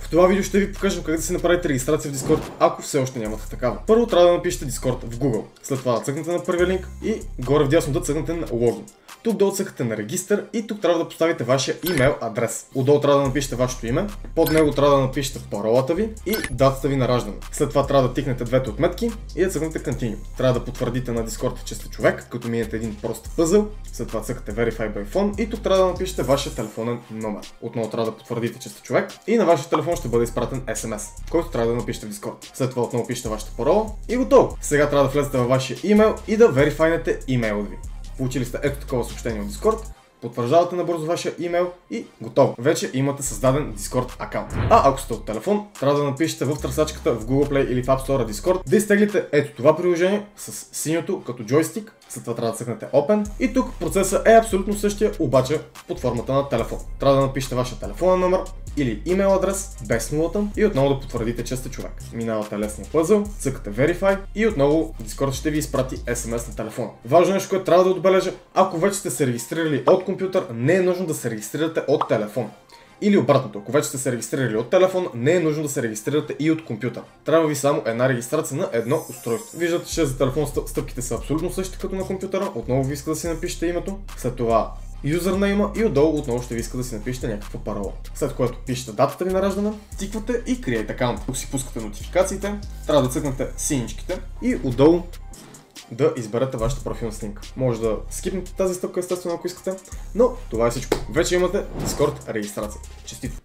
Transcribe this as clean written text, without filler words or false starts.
В това видео ще ви покажем как да си направите регистрация в Discord, ако все още нямате такава. Първо трябва да напишете Discord в Google, след това да цъкнете на първия линк и горе вдясно да цъкнете на логин. Тук долу цъкате на регистър и тук трябва да поставите вашия имейл адрес. Отдолу трябва да напишете вашето име, под него трябва да напишете паролата ви и датата ви на раждане. След това трябва да тикнете двете отметки и да цъкнете Continue. Трябва да потвърдите на Discord, че сте човек, като минете един прост пъзъл. След това цъкате Verify by Phone и тук трябва да напишете вашия телефонен номер. Отново трябва да потвърдите, че сте човек и на вашия телефон ще бъде изпратен SMS, който трябва да напишете в Discord. След това отново пишете вашата парола и готово. Сега трябва да влезете във вашия имейл и да верифайнете имейлът ви. Получили сте ето такова съобщение от Discord, потвърждавате набързо вашия имейл и готово. Вече имате създаден Discord акаунт. А ако сте от телефон, трябва да напишете в търсачката в Google Play или в App Store Discord, да изтеглите ето това приложение с синьото като джойстик. След това трябва да цъкнете Open и тук процесът е абсолютно същия, обаче под формата на телефон. Трябва да напишете вашия телефонен номер или имейл адрес без нулата и отново да потвърдите, че сте човек. Минавате лесния пъзъл, цъкате Verify и отново Discord ще ви изпрати SMS на телефона. Важно нещо, което трябва да отбележа, ако вече сте се регистрирали от компютър, не е нужно да се регистрирате от телефон. Или обратното, ако вече сте се регистрирали от телефон, не е нужно да се регистрирате и от компютър. Трябва ви само една регистрация на едно устройство. Виждате, че за телефон стъпките са абсолютно същи като на компютъра. Отново ви иска да си напишете името, след това юзернейма и отдолу отново ще ви иска да си напишете някаква парола. След което пишете датата ви на раждане, тиквате и Create аккаунт. Тук си пускате нотификациите, трябва да цъкнете синичките и отдолу да изберете вашата профилна снимка. Може да скипнете тази стъпка естествено, ако искате, но това е всичко. Вече имате Discord регистрация. Честито!